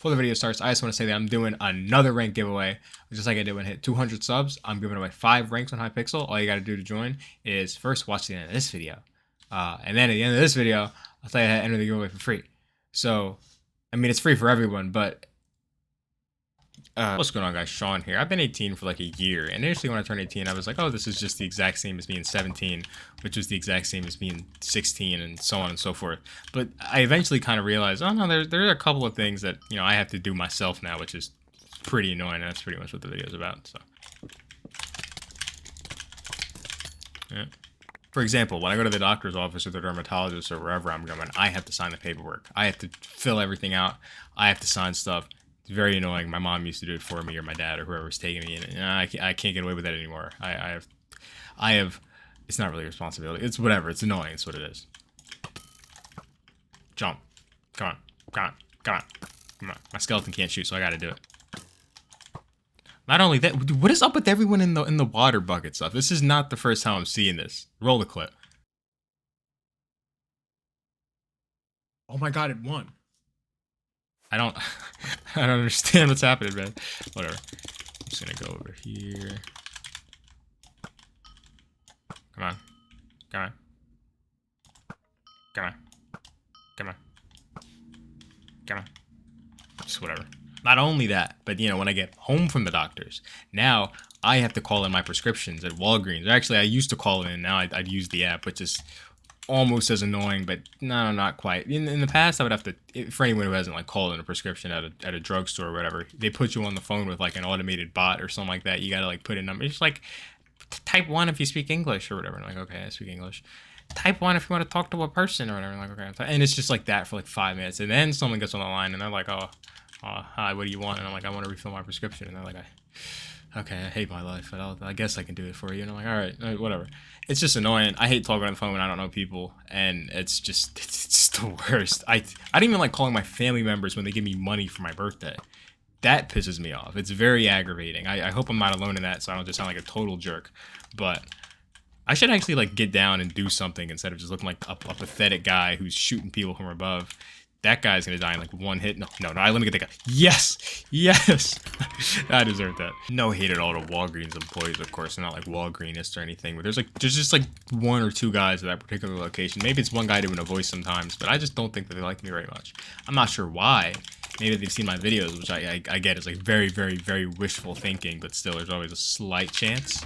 Before the video starts, I just want to say that I'm doing another rank giveaway. Just like I did when I hit 200 subs, I'm giving away 5 ranks on Hypixel. All you got to do to join is first watch the end of this video. And then at the end of this video, I'll tell you how to enter the giveaway for free. So, I mean, it's free for everyone, but what's going on, guys? Sean here. I've been 18 for like a year. And initially when I turned 18, I was like, oh, this is just the exact same as being 17, which was the exact same as being 16, and so on and so forth. But I eventually kind of realized, oh no, there are a couple of things that, you know, I have to do myself now, which is pretty annoying. And that's pretty much what the video is about. So, yeah. For example, when I go to the doctor's office or the dermatologist or wherever I'm going, I have to sign the paperwork. I have to fill everything out. I have to sign stuff. It's very annoying. My mom used to do it for me, or my dad, or whoever's taking me in it. And I can't get away with that anymore. I have, it's not really a responsibility. It's whatever. It's annoying. It's what it is. Jump. Come on. Come on. Come on. Come on. My skeleton can't shoot, so I gotta do it. Not only that, what is up with everyone in the water bucket stuff? This is not the first time I'm seeing this. Roll the clip. Oh my god, it won. I don't understand what's happening, man. Whatever. I'm just gonna go over here. Come on. Come on. Come on. Come on. Come on. Just whatever. Not only that, but you know, when I get home from the doctors, now I have to call in my prescriptions at Walgreens. Actually, I used to call in, now I'd use the app, which is almost as annoying, but no, not quite. In the past, I would have to, for anyone who hasn't like called in a prescription at a drugstore or whatever, they put you on the phone with like an automated bot or something like that. You gotta like put in numbers. It's like type 1 if you speak English or whatever. And I'm like, okay, I speak English. Type 1 if you want to talk to a person or whatever. I'm like, okay. And it's just like that for like 5 minutes, and then someone gets on the line and they're like, oh, hi, what do you want? And I'm like, I want to refill my prescription. And they're like, okay, I hate my life, but I guess I can do it for you. And I'm like, all right, whatever. It's just annoying. I hate talking on the phone when I don't know people, and it's the worst. I don't even like calling my family members when they give me money for my birthday. That pisses me off. It's very aggravating. I hope I'm not alone in that, so I don't just sound like a total jerk. But I should actually like get down and do something instead of just looking like a pathetic guy who's shooting people from above. That guy's gonna die in like one hit. No, let me get that guy. Yes! Yes! I deserve that. No hate at all to Walgreens employees, of course. They're not like Walgreenists or anything, but there's just like 1 or 2 guys at that particular location. Maybe it's one guy doing a voice sometimes, but I just don't think that they like me very much. I'm not sure why. Maybe they've seen my videos, which I get is like very, very, very wishful thinking, but still there's always a slight chance.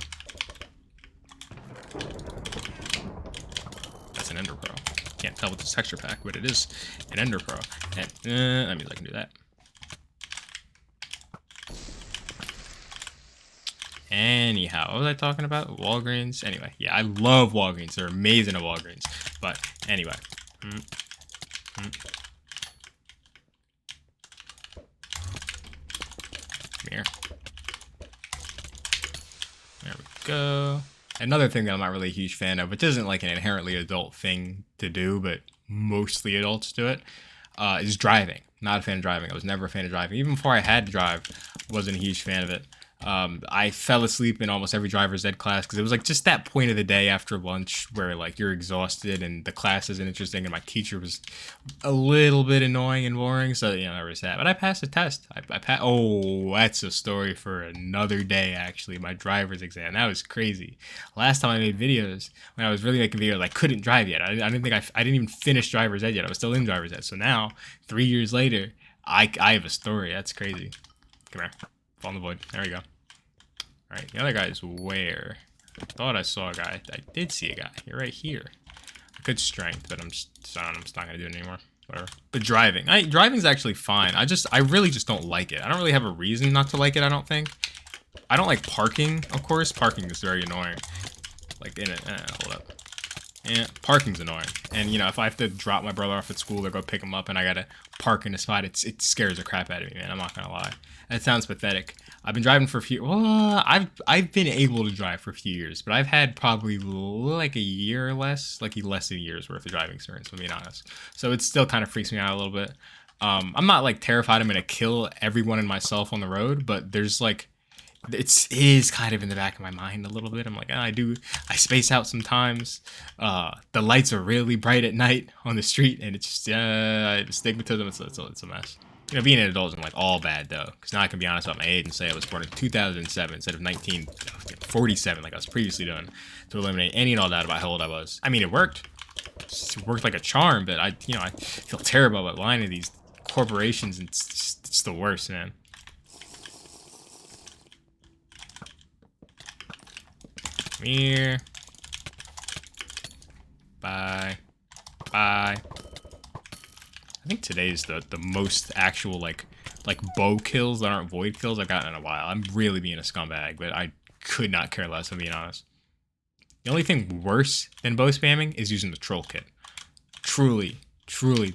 That's an Ender Pearl. Can't tell with this texture pack, but it is an Ender Pearl. And that means I can do that. Anyhow, what was I talking about? Walgreens. Anyway, yeah, I love Walgreens. They're amazing at Walgreens. But anyway. Come here. There we go. Another thing that I'm not really a huge fan of, which isn't like an inherently adult thing to do, but mostly adults do it, is driving. Not a fan of driving. I was never a fan of driving. Even before I had to drive, wasn't a huge fan of it. I fell asleep in almost every driver's ed class because it was like just that point of the day after lunch where like you're exhausted and the class isn't interesting and my teacher was a little bit annoying and boring, so you know, never sat. But I passed the test. I passed. Oh, that's a story for another day. Actually, my driver's exam, that was crazy. Last time I made videos, when I was really making videos, I couldn't drive yet. I didn't think I didn't even finish driver's ed yet. I was still in driver's ed. So now 3 years later, I have a story. That's crazy. Come here, fall in the void. There we go. Alright, the other guy is where? I thought I saw a guy. I did see a guy. You're right here. Good strength, but I'm just not gonna do it anymore. Whatever. But driving's actually fine. I really just don't like it. I don't really have a reason not to like it, I don't think. I don't like parking, of course. Parking is very annoying. Like in it, hold up. Yeah, parking's annoying. And you know, if I have to drop my brother off at school or go pick him up and I gotta park in a spot, it scares the crap out of me, man. I'm not gonna lie. That sounds pathetic. I've been driving for a few. Well, I've been able to drive for a few years, but I've had probably like a year or less, like less than a year's worth of driving experience, to be honest. So it still kind of freaks me out a little bit. I'm not like terrified I'm gonna kill everyone and myself on the road, but there's like, it is kind of in the back of my mind a little bit. I'm like, I space out sometimes. The lights are really bright at night on the street, and it's just astigmatism. It's a mess. You know, being an adult isn't like all bad though, because now I can be honest about my age and say I was born in 2007 instead of 1947 like I was previously doing, to eliminate any and all doubt about how old I was. I mean, it worked. It worked like a charm, but I feel terrible about lying to these corporations, and it's the worst, man. Come here. Bye. Bye. I think today's the most actual like bow kills that aren't void kills I've gotten in a while. I'm really being a scumbag, but I could not care less, I'm being honest. The only thing worse than bow spamming is using the troll kit. Truly,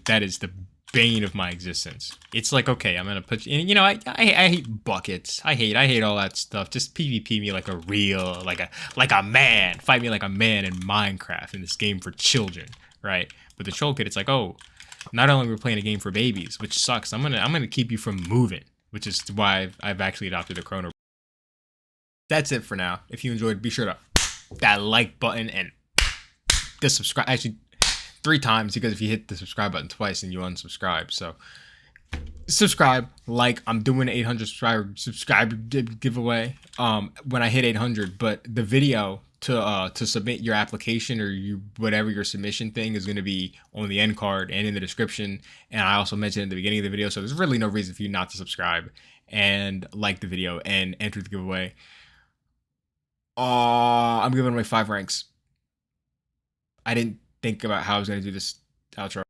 that is the bane of my existence. It's like, okay, I'm gonna put you, you know, I hate buckets. I hate all that stuff. Just PvP me like a real, like a man. Fight me like a man in Minecraft, in this game for children, right? But the troll kit, it's like, oh, not only we're playing a game for babies, which sucks. I'm gonna keep you from moving, which is why I've actually adopted the chrono. That's it for now. If you enjoyed, be sure to that like button and the subscribe. Actually, 3 times, because if you hit the subscribe button twice, then you unsubscribe. So subscribe, like. I'm doing an 800 subscriber giveaway when I hit 800. But the video to submit your application or whatever your submission thing is going to be on the end card and in the description. And I also mentioned at the beginning of the video, so there's really no reason for you not to subscribe and like the video and enter the giveaway. I'm giving away 5 ranks. I didn't think about how I was going to do this outro.